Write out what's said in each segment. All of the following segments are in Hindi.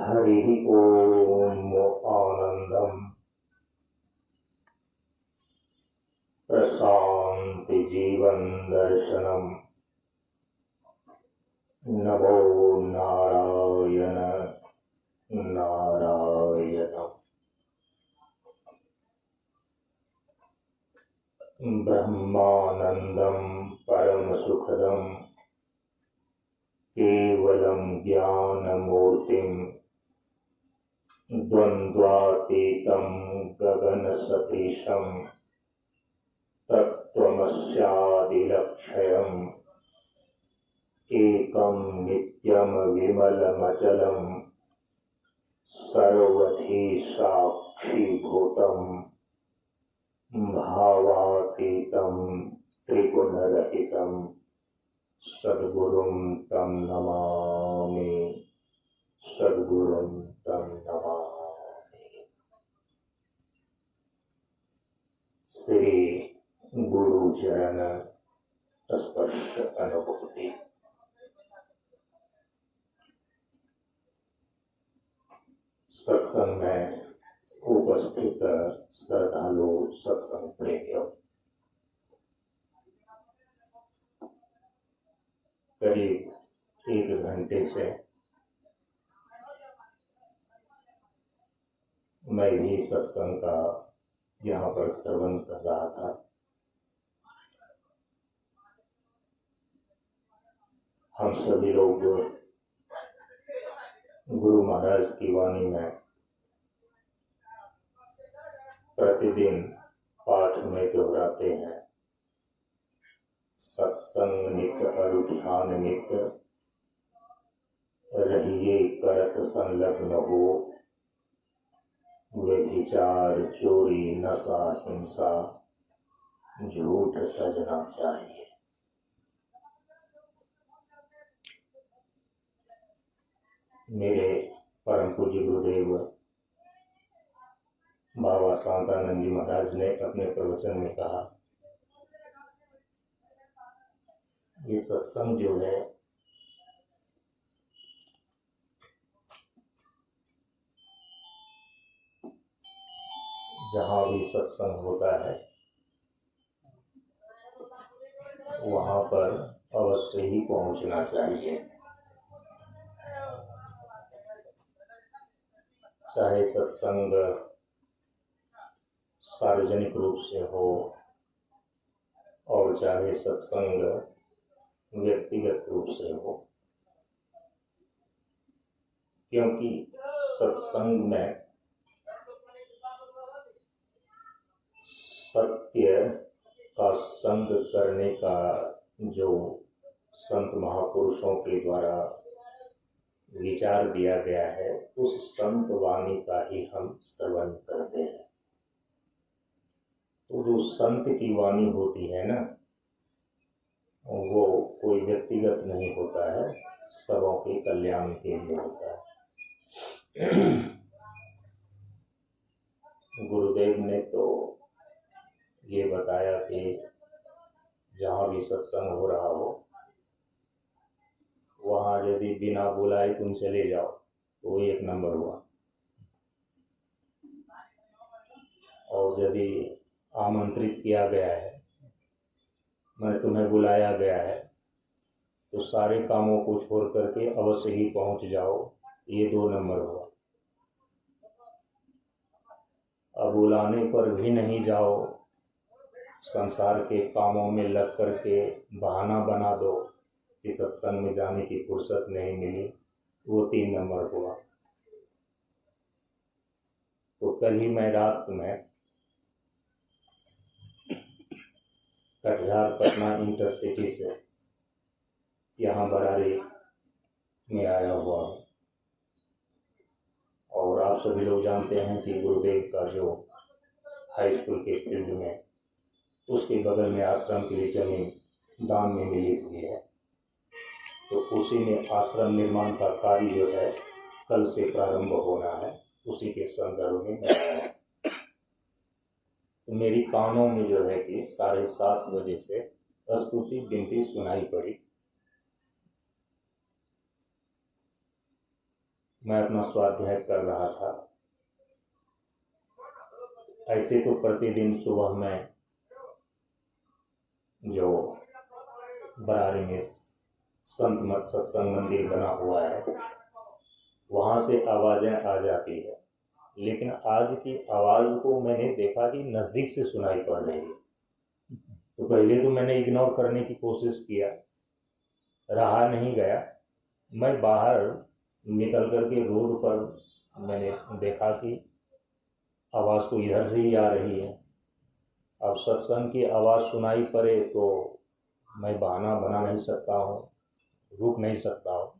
हरि ओम आनंदम प्रशांति जीवन दर्शनम नमो नारायण नारायण ब्रह्मानंदम परम सुखदम केवलम ज्ञानमूर्तिम द्वंद्वातीतं गगन सतीशं तत्त्वमस्यादिलक्ष्यम् एकं नित्यं विमलमचलं सर्वधी साक्षीभूतं भावातीतं त्रिगुणरहितं सद्गुरुं तं नमामि सद्गुरुं तं नमामि। श्री गुरु चरण स्पर्श अनुभूति। सत्संग में उपस्थित श्रद्धालु सत्संग प्रेमियों, करीब 1 घंटे से मैं भी सत्संग का यहाँ पर श्रवण कर रहा था। हम सभी लोग गुरु महाराज की वाणी में प्रतिदिन पाठ में दोहराते हैं, सत्संग नित और ध्यान नित रहिए करत संलग्न हो, व्यभिचार चोरी नशा हिंसा झूठ तजना चाहिए। मेरे परम पूज्य गुरुदेव बाबा शांतानंद जी महाराज ने अपने प्रवचन में कहा, ये सत्संग जो है जहाँ भी सत्संग होता है वहाँ पर अवश्य ही पहुँचना चाहिए, चाहे सत्संग सार्वजनिक रूप से हो और चाहे सत्संग व्यक्तिगत रूप से हो, क्योंकि सत्संग में सत्य का संग करने का जो संत महापुरुषों के द्वारा विचार दिया गया है, उस संत वाणी का ही हम श्रवण करते हैं। तो जो संत की वाणी होती है ना, वो कोई व्यक्तिगत नहीं होता है, सबों के कल्याण के लिए होता है। गुरुदेव ने तो ये बताया कि जहाँ भी सत्संग हो रहा हो वहाँ यदि बिना बुलाए तुम चले जाओ तो 1 नंबर हुआ, और यदि आमंत्रित किया गया है, मैं तुम्हें बुलाया गया है, तो सारे कामों को छोड़ करके अवश्य ही पहुंच जाओ, ये 2 नंबर हुआ। अब बुलाने पर भी नहीं जाओ, संसार के कामों में लग करके बहाना बना दो कि सत्संग में जाने की फुर्सत नहीं मिली, वो 3 नंबर हुआ। तो कल ही मैं रात में कटिहार पटना इंटरसिटी से यहाँ बरारी में आया हुआ हूँ, और आप सभी लोग जानते हैं कि गुरुदेव का जो हाई स्कूल के फील्ड में उसके बगल में आश्रम के लिए जमीन दान में मिली हुई है, तो उसी में आश्रम निर्माण का कार्य जो है कल से प्रारंभ होना है, उसी के संदर्भ में तो मेरी कानों में जो है कि 7:30 बजे से स्तुति विनती सुनाई पड़ी। मैं अपना स्वाध्याय कर रहा था। ऐसे तो प्रतिदिन सुबह में जो बरारी में संत मत सत्संग मंदिर बना हुआ है वहाँ से आवाज़ें आ जाती है, लेकिन आज की आवाज़ को मैंने देखा कि नज़दीक से सुनाई पड़ रही है। तो पहले तो मैंने इग्नोर करने की कोशिश किया, रहा नहीं गया। मैं बाहर निकल कर के रोड पर मैंने देखा कि आवाज़ तो इधर से ही आ रही है। अब सत्संग की आवाज़ सुनाई पड़े तो मैं बहाना बना नहीं सकता हूँ, रुक नहीं सकता हूँ।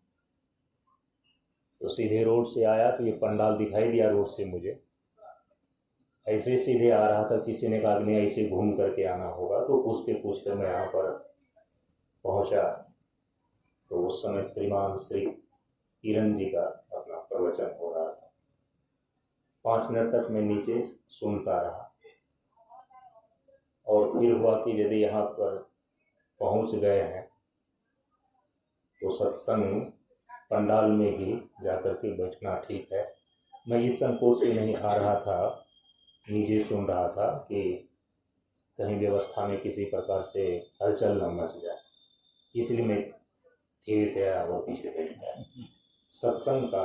तो सीधे रोड से आया तो ये पंडाल दिखाई दिया रोड से मुझे। ऐसे सीधे आ रहा था, किसी ने कहा नहीं ऐसे घूम करके आना होगा, तो पूछते पूछते मैं यहाँ पर पहुँचा। तो उस समय श्रीमान श्री किरण जी का अपना प्रवचन हो रहा था। 5 मिनट तक मैं नीचे सुनता रहा और फिर हुआ कि यदि यहाँ पर पहुँच गए हैं तो सत्संग पंडाल में ही जाकर के बैठना ठीक है। मैं इस संकोच से नहीं आ रहा था, नीचे सुन रहा था कि कहीं व्यवस्था में किसी प्रकार से हलचल न मच जाए, इसलिए मैं धीरे से आया और पीछे बैठ गया। सत्संग का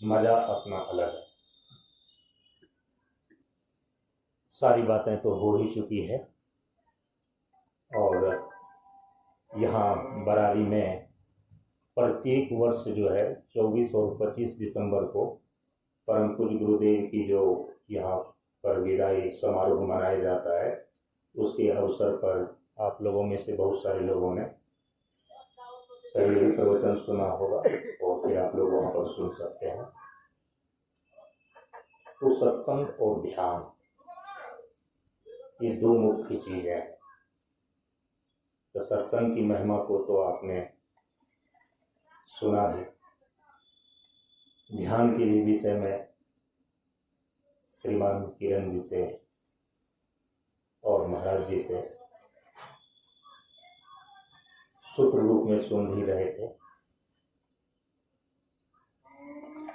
मजा अपना अलग है। सारी बातें तो हो ही चुकी है और यहाँ बरारी में प्रत्येक वर्ष जो है 24 और 25 दिसंबर को परम पूज्य गुरुदेव की जो यहाँ पर विदाई समारोह मनाया जाता है, उसके अवसर पर आप लोगों में से बहुत सारे लोगों ने पहले भी प्रवचन सुना होगा और फिर आप लोग वहाँ पर सुन सकते हैं। तो सत्संग और ध्यान ये 2 मुख्य चीज़ें हैं। तो सत्संग की महिमा को तो आपने सुना है। ध्यान के लिए विषय में श्रीमान किरण जी से और महाराज जी से सूत्र रूप में सुन ही रहे थे।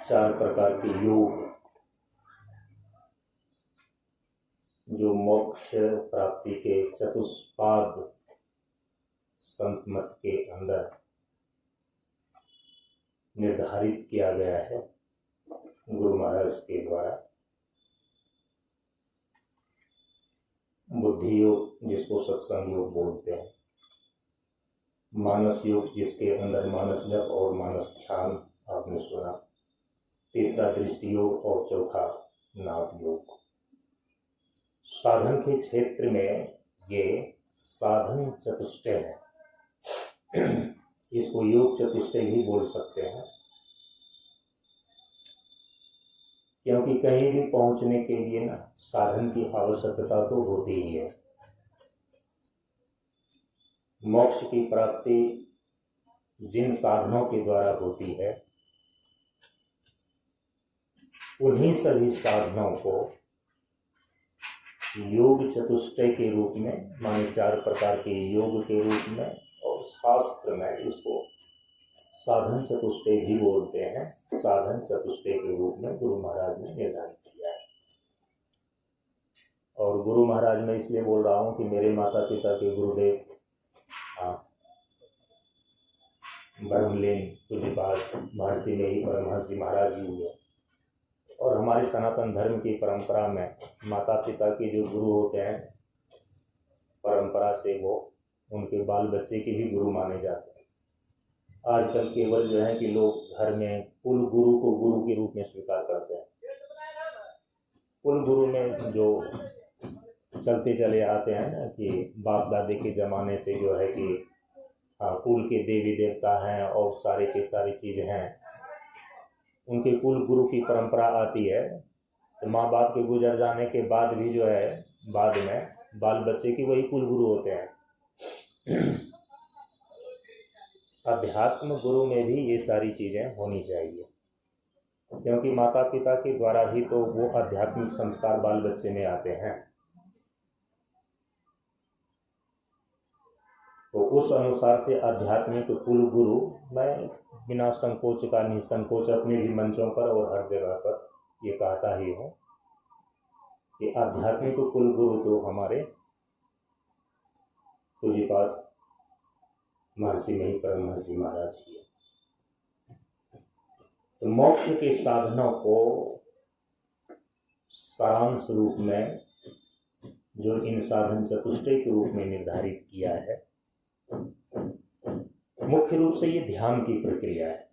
4 प्रकार के योग जो मोक्ष प्राप्ति के चतुष्पाद संत मत के अंदर निर्धारित किया गया है गुरु महाराज के द्वारा। बुद्धि योग जिसको सत्संग योग बोलते हैं, मानस योग जिसके अंदर मानस जप और मानस ध्यान आपने सुना, तीसरा दृष्टि योग और चौथा नाद योग। साधन के क्षेत्र में ये साधन चतुष्टय है। इसको योग चतुष्टय भी बोल सकते हैं, क्योंकि कहीं भी पहुंचने के लिए ना साधन की आवश्यकता तो होती ही है। मोक्ष की प्राप्ति जिन साधनों के द्वारा होती है उन्हीं सभी साधनों को योग चतुष्टय के रूप में, माने 4 प्रकार के योग के रूप में, और शास्त्र में इसको साधन चतुष्टय भी बोलते हैं। साधन चतुष्टय के रूप में गुरु महाराज ने निर्धारित किया है। और गुरु महाराज मैं इसलिए बोल रहा हूँ कि मेरे माता पिता के गुरुदेव ब्रह्मलीन पूज्यपाद महर्षि में ही परमहंस महाराज जी हुए। और हमारे सनातन धर्म की परंपरा में माता पिता के जो गुरु होते हैं, परंपरा से वो उनके बाल बच्चे के भी गुरु माने जाते हैं। आजकल केवल जो है कि लोग घर में कुल गुरु को गुरु के रूप में स्वीकार करते हैं। कुल गुरु में जो चलते चले आते हैं ना कि बाप दादे के ज़माने से जो है कि कुल के देवी देवता हैं और सारे के सारी चीज़ें हैं, उनके कुल गुरु की परंपरा आती है। तो माँ बाप के गुजर जाने के बाद भी जो है बाद में बाल बच्चे की वही कुल गुरु होते हैं। अध्यात्म गुरु में भी ये सारी चीज़ें होनी चाहिए, क्योंकि माता पिता के द्वारा ही तो वो आध्यात्मिक संस्कार बाल बच्चे में आते हैं। तो उस अनुसार से आध्यात्मिक कुल गुरु मैं बिना संकोच का निसंकोच अपने भी मंचों पर और हर जगह पर ये कहता ही हूँ कि आध्यात्मिक कुल गुरु तो हमारे पूज्यपाद महर्षि नहीं परम महर्षि महाराज ही है। तो मोक्ष के साधनों को सारांश रूप में जो इन साधन चतुष्टय के रूप में निर्धारित किया है, मुख्य रूप से ये ध्यान की प्रक्रिया है।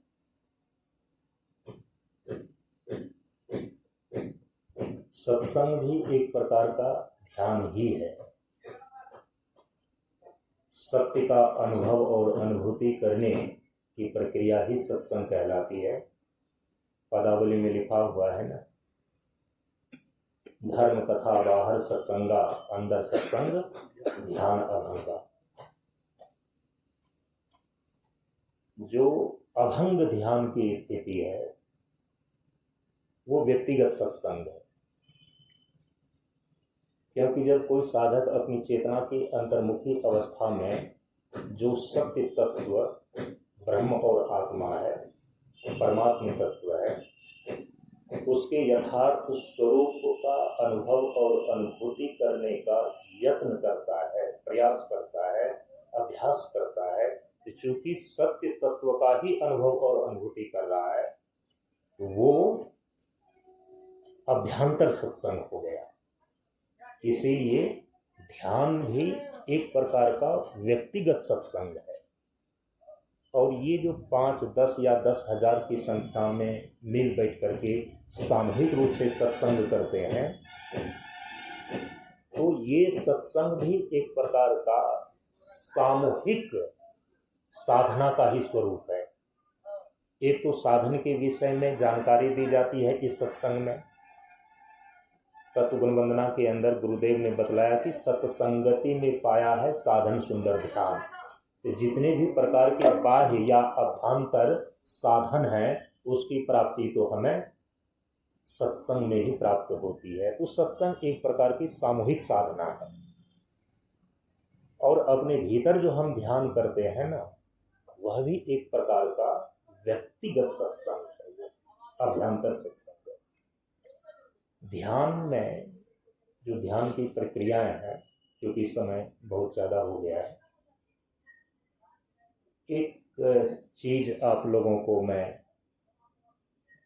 सत्संग भी एक प्रकार का ध्यान ही है। सत्य का अनुभव और अनुभूति करने की प्रक्रिया ही सत्संग कहलाती है। पदावली में लिखा हुआ है ना, धर्म कथा बाहर सत्संगा, अंदर सत्संग ध्यान अभंगा। जो अभंग ध्यान की स्थिति है वो व्यक्तिगत सत्संग है, क्योंकि जब कोई साधक अपनी चेतना की अंतर्मुखी अवस्था में जो सत्य तत्व ब्रह्म और आत्मा है, परमात्म तत्व है, उसके यथार्थ स्वरूप का अनुभव और अनुभूति करने का यत्न करता है, प्रयास करता है, अभ्यास करता है, तो चूंकि सत्य तत्व का ही अनुभव और अनुभूति कर रहा है, वो अभ्यंतर सत्संग हो गया। इसीलिए ध्यान भी एक प्रकार का व्यक्तिगत सत्संग है। और ये जो 5, 10 या 10,000 की संख्या में मिल बैठ करके सामूहिक रूप से सत्संग करते हैं, तो ये सत्संग भी एक प्रकार का सामूहिक साधना का ही स्वरूप है। एक तो साधन के विषय में जानकारी दी जाती है इस सत्संग में। तत्व गुण वंदना के अंदर गुरुदेव ने बतलाया कि सत्संगति में पाया है साधन सुंदर ध्यान। तो जितने भी प्रकार के बाह्य या अभ्यंतर साधन हैं, उसकी प्राप्ति तो हमें सत्संग में ही प्राप्त होती है। तो सत्संग एक प्रकार की सामूहिक साधना है। और अपने भीतर जो हम ध्यान करते हैं ना, वह भी एक प्रकार का व्यक्तिगत सत्संग है, अभ्यंतर सत्संग है। ध्यान में जो ध्यान की प्रक्रियाएं हैं, क्योंकि समय बहुत ज़्यादा हो गया है, एक चीज़ आप लोगों को मैं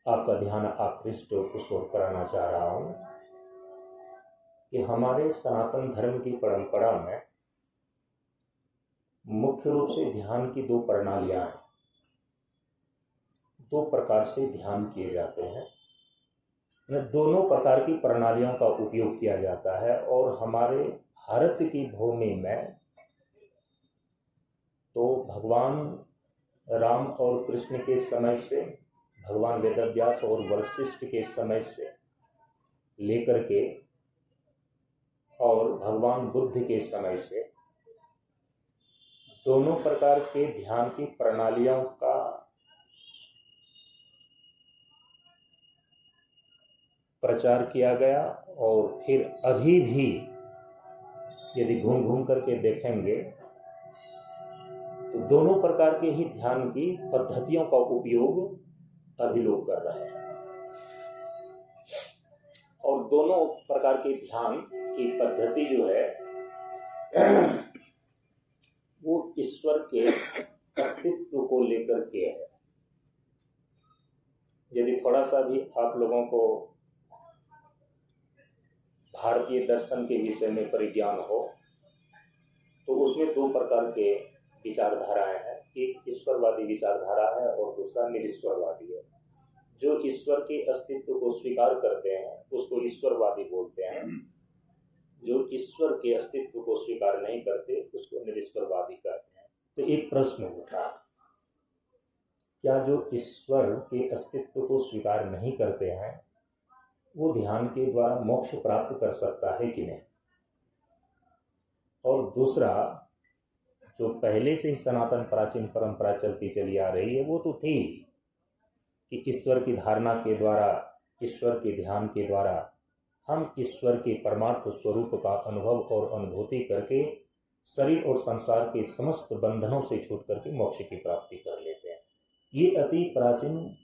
आपका ध्यान आकृष्ट उस ओर कराना चाह रहा हूँ कि हमारे सनातन धर्म की परंपरा में मुख्य रूप से ध्यान की 2 प्रणालियाँ हैं। 2 प्रकार से ध्यान किए जाते हैं। दोनों प्रकार की प्रणालियों का उपयोग किया जाता है। और हमारे भारत की भूमि में तो भगवान राम और कृष्ण के समय से, भगवान वेदव्यास और वशिष्ठ के समय से लेकर के और भगवान बुद्ध के समय से दोनों प्रकार के ध्यान की प्रणालियों का प्रचार किया गया। और फिर अभी भी यदि घूम घूम करके देखेंगे तो दोनों प्रकार के ही ध्यान की पद्धतियों का उपयोग अभी लोग कर रहे हैं। और दोनों प्रकार के ध्यान की पद्धति जो है वो ईश्वर के अस्तित्व को लेकर के है। यदि थोड़ा सा भी आप लोगों को भारतीय दर्शन के विषय में परिज्ञान हो तो उसमें 2 प्रकार के विचारधाराएं हैं। एक ईश्वरवादी विचारधारा है और दूसरा निरीश्वरवादी है। जो ईश्वर के अस्तित्व को स्वीकार करते हैं उसको ईश्वरवादी बोलते हैं। जो ईश्वर के अस्तित्व को स्वीकार नहीं करते उसको निरीश्वरवादी कहते हैं। तो एक प्रश्न उठा, क्या जो ईश्वर के अस्तित्व को स्वीकार नहीं करते हैं वो ध्यान के द्वारा मोक्ष प्राप्त कर सकता है कि नहीं? और दूसरा, जो पहले से ही सनातन प्राचीन परंपरा चलती चली आ रही है वो तो थी कि ईश्वर की धारणा के द्वारा, ईश्वर के ध्यान के द्वारा हम ईश्वर के परमार्थ स्वरूप का अनुभव और अनुभूति करके शरीर और संसार के समस्त बंधनों से छूट करके मोक्ष की प्राप्ति कर लेते हैं। ये अति प्राचीन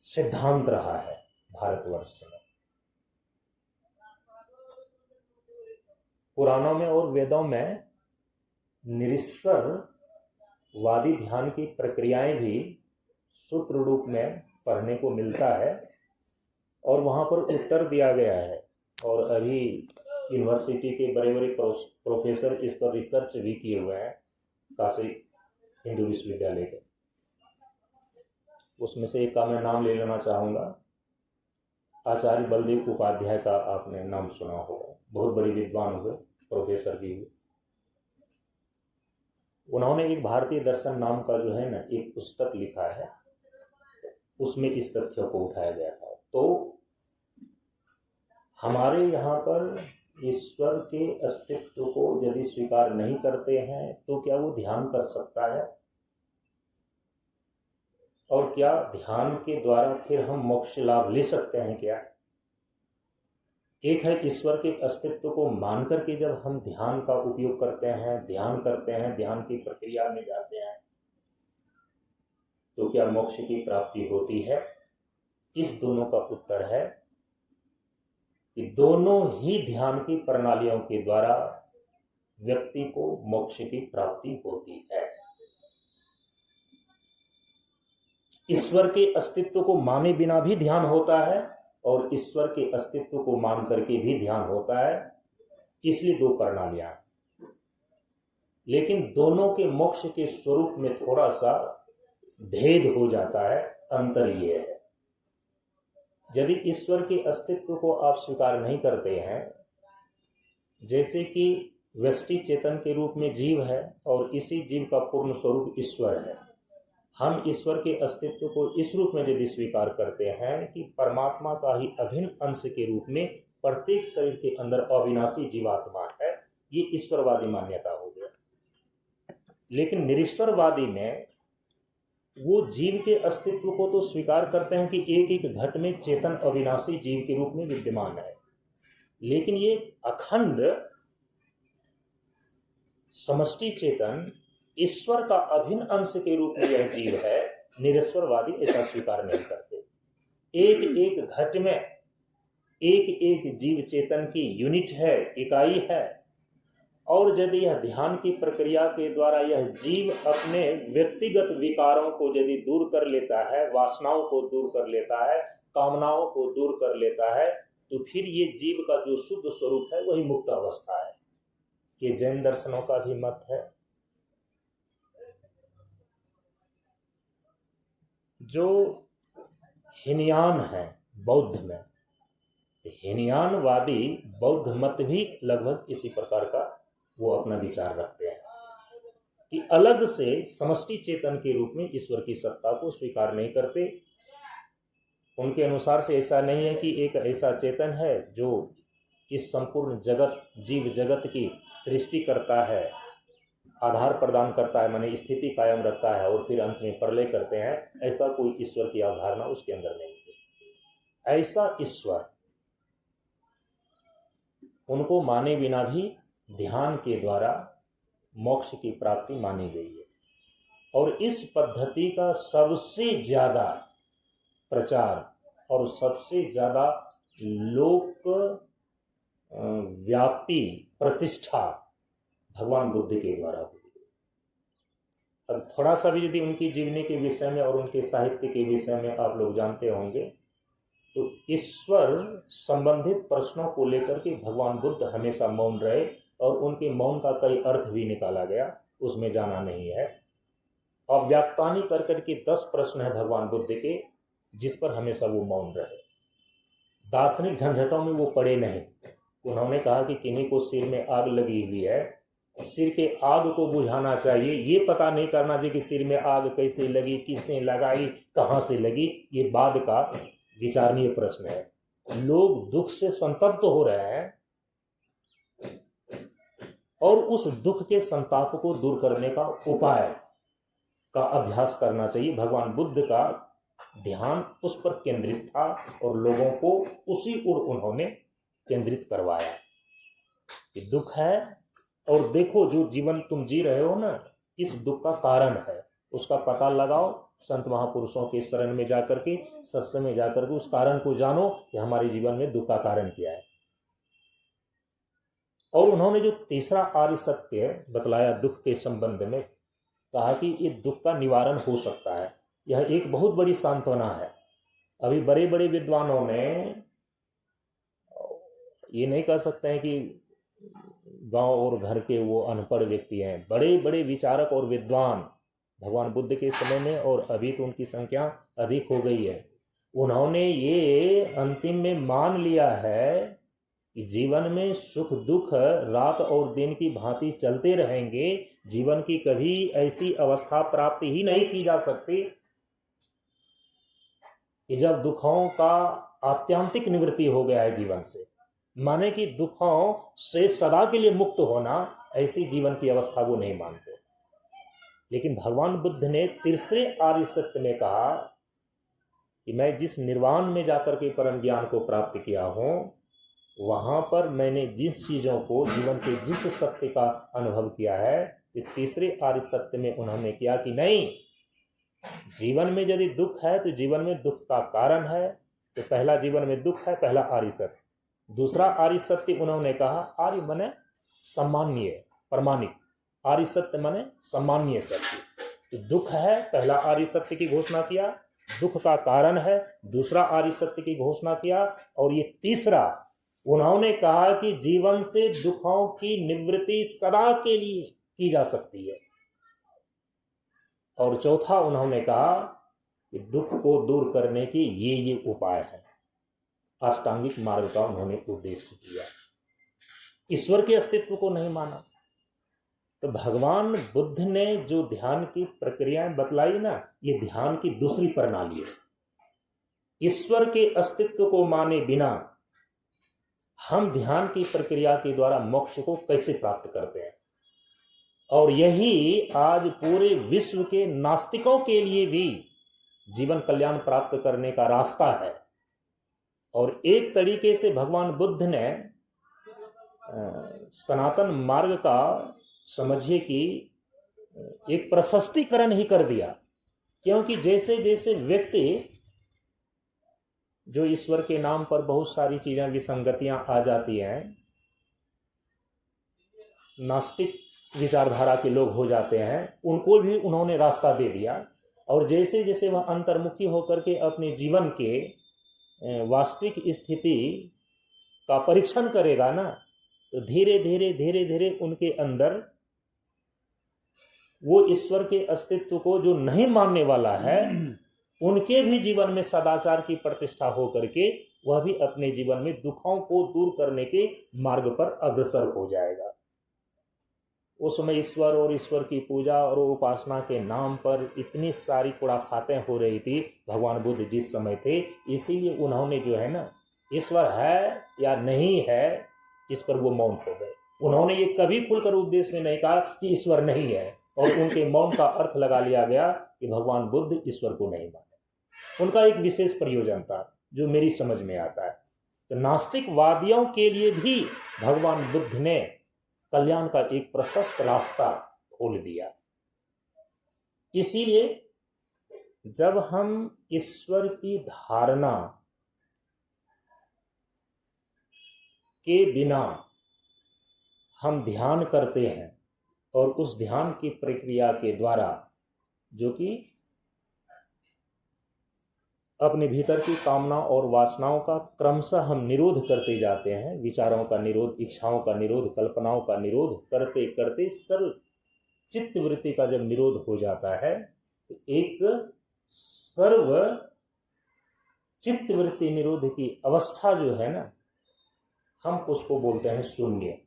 सिद्धांत रहा है भारतवर्ष में। पुराणों में और वेदों में निरीश्वरवादी ध्यान की प्रक्रियाएं भी सूत्र रूप में पढ़ने को मिलता है और वहाँ पर उत्तर दिया गया है। और अभी यूनिवर्सिटी के बड़े बड़े प्रोफेसर इस पर रिसर्च भी किए हुए हैं, काशी हिंदू विश्वविद्यालय के। उसमें से एक का मैं नाम ले लेना चाहूँगा, आचार्य बलदेव उपाध्याय का आपने नाम सुना होगा, बहुत बड़े विद्वान हुए, प्रोफेसर भी हुए। उन्होंने एक भारतीय दर्शन नाम का जो है ना एक पुस्तक लिखा है, उसमें इस तथ्य को उठाया गया था। तो हमारे यहाँ पर ईश्वर के अस्तित्व को यदि स्वीकार नहीं करते हैं तो क्या वो ध्यान कर सकता है? और क्या ध्यान के द्वारा फिर हम मोक्ष लाभ ले सकते हैं क्या? एक है ईश्वर के अस्तित्व को मान करके जब हम ध्यान का उपयोग करते हैं, ध्यान करते हैं, ध्यान की प्रक्रिया में जाते हैं, तो क्या मोक्ष की प्राप्ति होती है? इस दोनों का उत्तर है कि दोनों ही ध्यान की प्रणालियों के द्वारा व्यक्ति को मोक्ष की प्राप्ति होती है। ईश्वर के अस्तित्व को माने बिना भी ध्यान होता है और ईश्वर के अस्तित्व को मान करके भी ध्यान होता है, इसलिए दो प्रणालियां। लेकिन दोनों के मोक्ष के स्वरूप में थोड़ा सा भेद हो जाता है। अंतर ये है, यदि ईश्वर के अस्तित्व को आप स्वीकार नहीं करते हैं, जैसे कि व्यष्टि चेतन के रूप में जीव है और इसी जीव का पूर्ण स्वरूप ईश्वर है, हम ईश्वर के अस्तित्व को इस रूप में यदि स्वीकार करते हैं कि परमात्मा का ही अभिन्न अंश के रूप में प्रत्येक शरीर के अंदर अविनाशी जीवात्मा है, ये ईश्वरवादी मान्यता हो गया। लेकिन निरीश्वरवादी में वो जीव के अस्तित्व को तो स्वीकार करते हैं कि एक एक घट में चेतन अविनाशी जीव के रूप में विद्यमान है, लेकिन ये अखंड समष्टि चेतन ईश्वर का अभिन्न अंश के रूप में यह जीव है। निरीश्वरवादी ऐसा स्वीकार नहीं करते। एक एक घट में एक एक जीव चेतन की यूनिट है, इकाई है, और यदि यह ध्यान की प्रक्रिया के द्वारा यह जीव अपने व्यक्तिगत विकारों को यदि दूर कर लेता है, वासनाओं को दूर कर लेता है, कामनाओं को दूर कर लेता है, तो फिर ये जीव का जो शुद्ध स्वरूप है वही मुक्त अवस्था है। ये जैन दर्शनों का भी मत है। जो हीनयान है बौद्ध में, हीनयानवादी बौद्ध मत भी लगभग इसी प्रकार का वो अपना विचार रखते हैं कि अलग से समष्टि चेतन के रूप में ईश्वर की सत्ता को स्वीकार नहीं करते। उनके अनुसार से ऐसा नहीं है कि एक ऐसा चेतन है जो इस संपूर्ण जगत जीव जगत की सृष्टि करता है, आधार प्रदान करता है, माने स्थिति कायम रखता है और फिर अंत में प्रलय करते हैं। ऐसा कोई ईश्वर की अवधारणा उसके अंदर नहीं है। ऐसा ईश्वर उनको माने बिना भी ध्यान के द्वारा मोक्ष की प्राप्ति मानी गई है। और इस पद्धति का सबसे ज़्यादा प्रचार और सबसे ज़्यादा लोक व्यापी प्रतिष्ठा भगवान बुद्ध के द्वारा हुई। अब थोड़ा सा भी यदि उनकी जीवनी के विषय में और उनके साहित्य के विषय में आप लोग जानते होंगे, तो ईश्वर संबंधित प्रश्नों को लेकर के भगवान बुद्ध हमेशा मौन रहे और उनके मौन का कई अर्थ भी निकाला गया, उसमें जाना नहीं है। और व्याख्यानी कर के 10 प्रश्न है भगवान बुद्ध के, जिस पर हमेशा वो मौन रहे। दार्शनिक झंझटों में वो पड़े नहीं। उन्होंने कहा कि किन्हीं को सिर में आग लगी हुई है, सिर के आग को बुझाना चाहिए, ये पता नहीं करना चाहिए कि सिर में आग कैसे लगी, किसने लगाई, कहाँ से लगी। ये बाद का विचारणीय प्रश्न है। लोग दुख से संतप्त हो रहे हैं और उस दुख के संताप को दूर करने का उपाय का अभ्यास करना चाहिए। भगवान बुद्ध का ध्यान उस पर केंद्रित था और लोगों को उसी ओर उन्होंने केंद्रित करवाया। कि दुख है, और देखो जो जीवन तुम जी रहे हो ना, इस दुख का कारण है, उसका पता लगाओ, संत महापुरुषों के शरण में जाकर के, सत्संग में जाकर के उस कारण को जानो कि हमारे जीवन में दुख का कारण क्या है। और उन्होंने जो तीसरा आर्य सत्य बतलाया दुख के संबंध में, कहा कि ये दुख का निवारण हो सकता है। यह एक बहुत बड़ी सांत्वना है। अभी बड़े बड़े विद्वानों ने, ये नहीं कह सकते हैं कि गांव और घर के वो अनपढ़ व्यक्ति हैं, बड़े बड़े विचारक और विद्वान भगवान बुद्ध के समय में, और अभी तो उनकी संख्या अधिक हो गई है, उन्होंने ये अंतिम में मान लिया है कि जीवन में सुख दुख रात और दिन की भांति चलते रहेंगे। जीवन की कभी ऐसी अवस्था प्राप्त ही नहीं की जा सकती कि जब दुखों का आत्यंतिक निवृत्ति हो गया है जीवन से, माने कि दुखों से सदा के लिए मुक्त होना, ऐसी जीवन की अवस्था वो नहीं मानते। लेकिन भगवान बुद्ध ने तीसरे आर्य सत्य में कहा कि मैं जिस निर्वाण में जाकर के परम ज्ञान को प्राप्त किया हूं, वहां पर मैंने जिस चीजों को, जीवन के जिस सत्य का अनुभव किया है, तीसरे आर्य सत्य में उन्होंने किया कि नहीं, जीवन में यदि दुख है तो जीवन में दुख का कारण है। तो पहला जीवन में दुख है, पहला आर्य सत्य। दूसरा आर्य सत्य उन्होंने कहा, आर्य माने सम्माननीय, प्रमाणिक, आर्य सत्य माने सम्माननीय सत्य। तो दुख है, पहला आर्य सत्य की घोषणा किया, दुख का कारण है, दूसरा आर्य सत्य की घोषणा किया, और ये तीसरा उन्होंने कहा कि जीवन से दुखों की निवृत्ति सदा के लिए की जा सकती है। और चौथा उन्होंने कहा कि दुख को दूर करने की ये उपाय है। अष्टांगिक मार्ग का उन्होंने उद्देश्य किया, ईश्वर के अस्तित्व को नहीं माना। तो भगवान बुद्ध ने जो ध्यान की प्रक्रियाएं बतलाई ना, ये ध्यान की दूसरी प्रणाली है। ईश्वर के अस्तित्व को माने बिना हम ध्यान की प्रक्रिया के द्वारा मोक्ष को कैसे प्राप्त करते हैं, और यही आज पूरे विश्व के नास्तिकों के लिए भी जीवन कल्याण प्राप्त करने का रास्ता है। और एक तरीके से भगवान बुद्ध ने सनातन मार्ग का, समझिए कि एक प्रशस्तीकरण ही कर दिया। क्योंकि जैसे जैसे व्यक्ति, जो ईश्वर के नाम पर बहुत सारी चीजें, विसंगतियां आ जाती हैं, नास्तिक विचारधारा के लोग हो जाते हैं, उनको भी उन्होंने रास्ता दे दिया। और जैसे जैसे वह अंतर्मुखी होकर के अपने जीवन के वास्तविक स्थिति का परीक्षण करेगा ना, तो धीरे धीरे धीरे धीरे उनके अंदर वो ईश्वर के अस्तित्व को जो नहीं मानने वाला है, उनके भी जीवन में सदाचार की प्रतिष्ठा हो करके वह भी अपने जीवन में दुखों को दूर करने के मार्ग पर अग्रसर हो जाएगा। उस समय ईश्वर और ईश्वर की पूजा और उपासना के नाम पर इतनी सारी कुड़ाफातें हो रही थी भगवान बुद्ध जिस समय थे। इसीलिए उन्होंने जो है ना, ईश्वर है या नहीं है, इस पर वो मौन हो गए। उन्होंने ये कभी खुलकर उपदेश में नहीं कहा कि ईश्वर नहीं है, और उनके मौन का अर्थ लगा लिया गया कि भगवान बुद्ध ईश्वर को नहीं माने। उनका एक विशेष प्रयोजन था जो मेरी समझ में आता है। तो नास्तिकवादियों के लिए भी भगवान बुद्ध ने कल्याण का एक प्रशस्त रास्ता खोल दिया। इसीलिए जब हम ईश्वर की धारणा के बिना हम ध्यान करते हैं, और उस ध्यान की प्रक्रिया के द्वारा जो कि अपने भीतर की कामना और वासनाओं का क्रमशः हम निरोध करते जाते हैं, विचारों का निरोध, इच्छाओं का निरोध, कल्पनाओं का निरोध करते करते सर्व चित्त वृत्ति का जब निरोध हो जाता है, तो एक सर्व चित्त वृत्ति निरोध की अवस्था जो है ना, हम उसको बोलते हैं शून्य।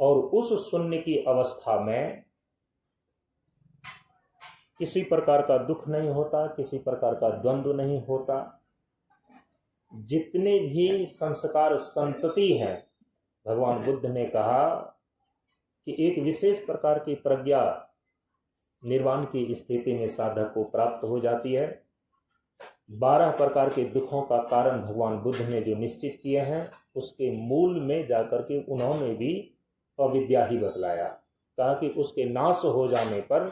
और उस शून्य की अवस्था में किसी प्रकार का दुख नहीं होता, किसी प्रकार का द्वंद्व नहीं होता। जितने भी संस्कार संतति हैं, भगवान बुद्ध ने कहा कि एक विशेष प्रकार की प्रज्ञा निर्वाण की स्थिति में साधक को प्राप्त हो जाती है। 12 प्रकार के दुखों का कारण भगवान बुद्ध ने जो निश्चित किए हैं, उसके मूल में जाकर के उन्होंने भी अविद्या ही बतलाया। कहा कि उसके नाश हो जाने पर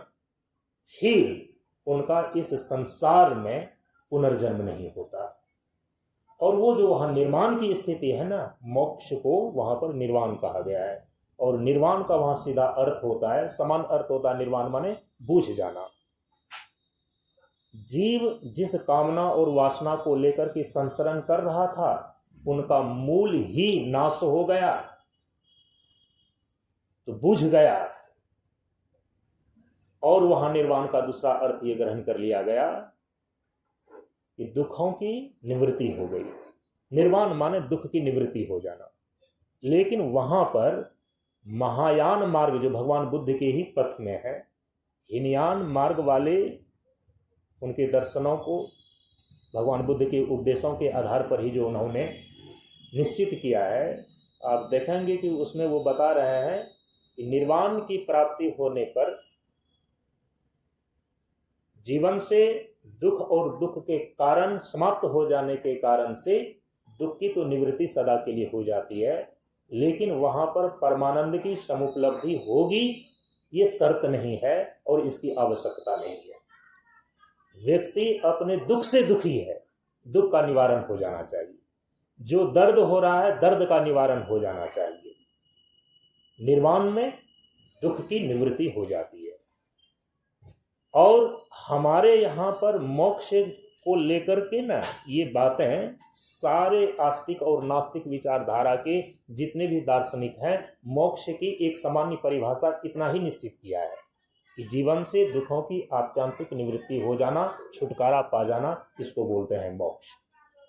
फिर उनका इस संसार में पुनर्जन्म नहीं होता। और वो जो वहाँ निर्वाण की स्थिति है ना, मोक्ष को वहाँ पर निर्वाण कहा गया है। और निर्वाण का वहाँ सीधा अर्थ होता है, समान अर्थ होता है निर्वाण माने बूझ जाना। जीव जिस कामना और वासना को लेकर के संसरण कर रहा था, उनका मूल ही नाश हो गया, तो बुझ गया। और वहां निर्वाण का दूसरा अर्थ ये ग्रहण कर लिया गया कि दुखों की निवृत्ति हो गई। निर्वाण माने दुख की निवृत्ति हो जाना। लेकिन वहां पर महायान मार्ग जो भगवान बुद्ध के ही पथ में है, हीनयान मार्ग वाले उनके दर्शनों को भगवान बुद्ध के उपदेशों के आधार पर ही जो उन्होंने निश्चित किया है, आप देखेंगे कि उसमें वो बता रहे हैं कि निर्वाण की प्राप्ति होने पर जीवन से दुख और दुख के कारण समाप्त हो जाने के कारण से दुख की तो निवृत्ति सदा के लिए हो जाती है, लेकिन वहां पर परमानंद की समुपलब्धि होगी ये शर्त नहीं है और इसकी आवश्यकता नहीं है। व्यक्ति अपने दुख से दुखी है, दुख का निवारण हो जाना चाहिए। जो दर्द हो रहा है, दर्द का निवारण हो जाना चाहिए। निर्वाण में दुख की निवृत्ति हो जाती है। और हमारे यहाँ पर मोक्ष को लेकर के ना ये बातें सारे आस्तिक और नास्तिक विचारधारा के जितने भी दार्शनिक हैं, मोक्ष की एक सामान्य परिभाषा इतना ही निश्चित किया है कि जीवन से दुखों की आत्यंतिक निवृत्ति हो जाना, छुटकारा पा जाना, इसको बोलते हैं मोक्ष।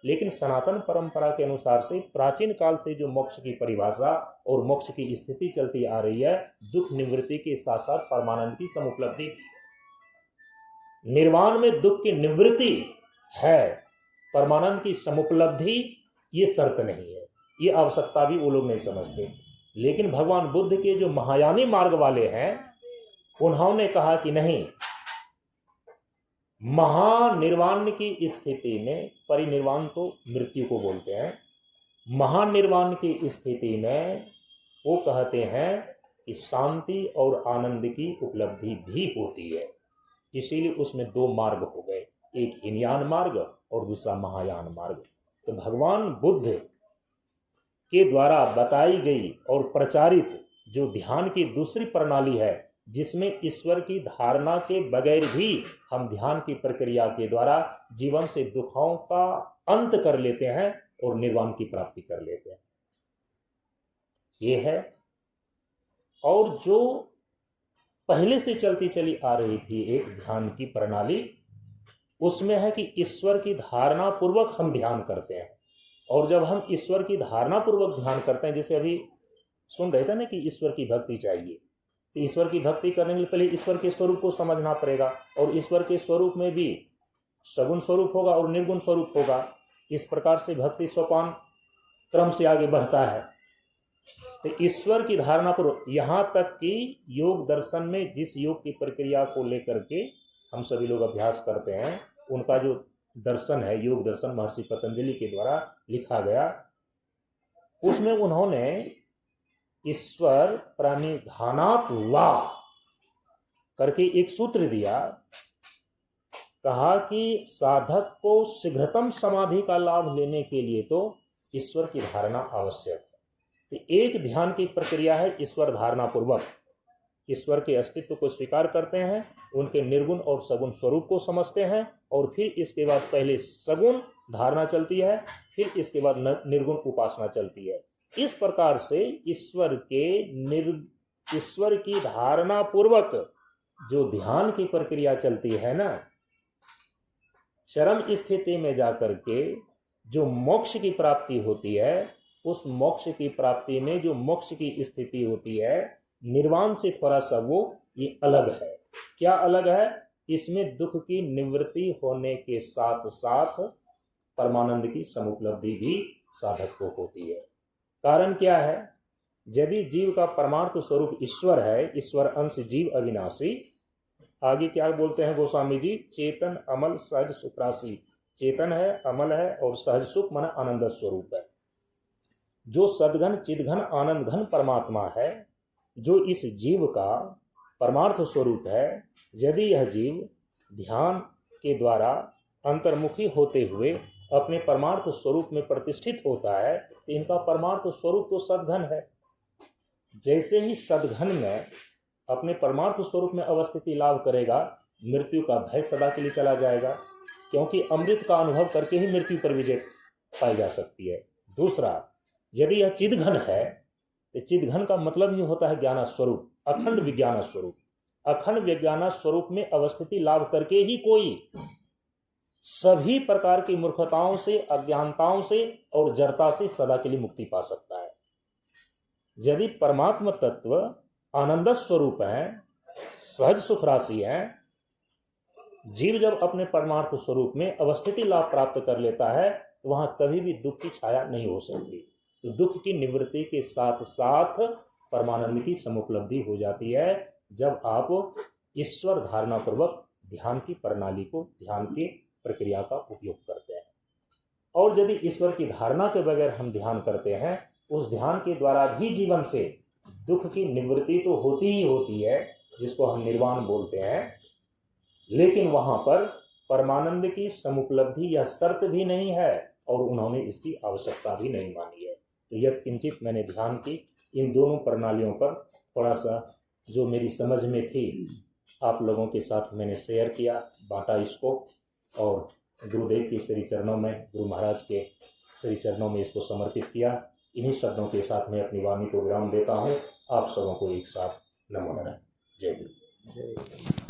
लेकिन सनातन परंपरा के अनुसार से प्राचीन काल से जो मोक्ष की परिभाषा और मोक्ष की स्थिति चलती आ रही है, दुख निवृत्ति के साथ साथ परमानंद की समुपलब्धि। निर्वाण में दुख की निवृत्ति है, परमानंद की समुपलब्धि ये शर्त नहीं है, ये आवश्यकता भी वो लोग नहीं समझते। लेकिन भगवान बुद्ध के जो महायानी मार्ग वाले हैं, उन्होंने कहा कि नहीं, महानिर्वाण की स्थिति में, परिनिर्वाण तो मृत्यु को बोलते हैं, महानिर्वाण की स्थिति में वो कहते हैं कि शांति और आनंद की उपलब्धि भी होती है। इसीलिए उसमें दो मार्ग हो गए, एक हीनयान मार्ग और दूसरा महायान मार्ग। तो भगवान बुद्ध के द्वारा बताई गई और प्रचारित जो ध्यान की दूसरी प्रणाली है, जिसमें ईश्वर की धारणा के बगैर भी हम ध्यान की प्रक्रिया के द्वारा जीवन से दुखों का अंत कर लेते हैं और निर्वाण की प्राप्ति कर लेते हैं, ये है। और जो पहले से चलती चली आ रही थी एक ध्यान की प्रणाली, उसमें है कि ईश्वर की धारणा पूर्वक हम ध्यान करते हैं। और जब हम ईश्वर की धारणा पूर्वक ध्यान करते हैं, जैसे अभी सुन रहे थे ना कि ईश्वर की भक्ति चाहिए, तो ईश्वर की भक्ति करने के लिए पहले ईश्वर के स्वरूप को समझना पड़ेगा। और ईश्वर के स्वरूप में भी सगुण स्वरूप होगा और निर्गुण स्वरूप होगा। इस प्रकार से भक्ति सोपान क्रम से आगे बढ़ता है। तो ईश्वर की धारणा पर यहाँ तक कि योग दर्शन में जिस योग की प्रक्रिया को लेकर के हम सभी लोग अभ्यास करते हैं, उनका जो दर्शन है, योग दर्शन महर्षि पतंजलि के द्वारा लिखा गया, उसमें उन्होंने ईश्वर प्रणिधानात् वा करके एक सूत्र दिया। कहा कि साधक को शीघ्रतम समाधि का लाभ लेने के लिए तो ईश्वर की धारणा आवश्यक है। तो एक ध्यान की प्रक्रिया है ईश्वर धारणा पूर्वक, ईश्वर के अस्तित्व को स्वीकार करते हैं, उनके निर्गुण और सगुण स्वरूप को समझते हैं, और फिर इसके बाद पहले सगुण धारणा चलती है, फिर इसके बाद निर्गुण उपासना चलती है। इस प्रकार से ईश्वर की धारणा पूर्वक जो ध्यान की प्रक्रिया चलती है ना, चरम स्थिति में जाकर के जो मोक्ष की प्राप्ति होती है, उस मोक्ष की प्राप्ति में जो मोक्ष की स्थिति होती है, निर्वाण से थोड़ा सा वो ये अलग है। क्या अलग है? इसमें दुख की निवृत्ति होने के साथ साथ परमानंद की समुपलब्धि भी साधक को होती है। कारण क्या है? यदि जीव का परमार्थ स्वरूप ईश्वर है, ईश्वर अंश जीव अविनाशी, आगे क्या बोलते हैं गोस्वामी जी, चेतन अमल सहज सुप्रासी, चेतन है, अमल है और सहज सुख मन आनंद स्वरूप है। जो सद्घन चिद्घन आनंद घन परमात्मा है, जो इस जीव का परमार्थ स्वरूप है, यदि यह जीव ध्यान के द्वारा अंतर्मुखी होते हुए अपने परमार्थ स्वरूप में प्रतिष्ठित होता है तो इनका परमार्थ स्वरूप तो सद्घन है। जैसे ही सद्घन में अपने परमार्थ स्वरूप में अवस्थिति लाभ करेगा, मृत्यु का भय सदा के लिए चला जाएगा, क्योंकि अमृत का अनुभव करके ही मृत्यु पर विजय पाई जा सकती है। दूसरा, यदि यह चिद्घन है तो चिद्घन का मतलब ही होता है ज्ञान स्वरूप, अखंड विज्ञान स्वरूप। अखंड विज्ञान स्वरूप में अवस्थिति लाभ करके ही कोई सभी प्रकार की मूर्खताओं से, अज्ञानताओं से और जड़ता से सदा के लिए मुक्ति पा सकता है। यदि परमात्मा तत्व आनंद स्वरूप है, सहज सुख राशि है, जीव जब अपने परमार्थ स्वरूप में अवस्थिति लाभ प्राप्त कर लेता है तो वहां कभी भी दुख की छाया नहीं हो सकती। तो दुख की निवृत्ति के साथ साथ परमानंद की समुपलब्धि हो जाती है जब आप ईश्वर धारणा पूर्वक ध्यान की प्रणाली को, ध्यान की प्रक्रिया का उपयोग करते हैं। और यदि ईश्वर की धारणा के बगैर हम ध्यान करते हैं, उस ध्यान के द्वारा भी जीवन से दुख की निवृत्ति तो होती ही होती है, जिसको हम निर्वाण बोलते हैं, लेकिन वहां पर परमानंद की समुपलब्धि यह शर्त भी नहीं है और उन्होंने इसकी आवश्यकता भी नहीं मानी है। तो यत्किंचित मैंने ध्यान की इन दोनों प्रणालियों पर थोड़ा सा जो मेरी समझ में थी आप लोगों के साथ मैंने शेयर किया, बांटा इसको, और गुरुदेव के श्री चरणों में, गुरु महाराज के श्री चरणों में इसको समर्पित किया। इन्हीं शब्दों के साथ मैं अपनी वाणी को विराम देता हूँ। आप सबों को एक साथ नमो नारायण। जय गुरु।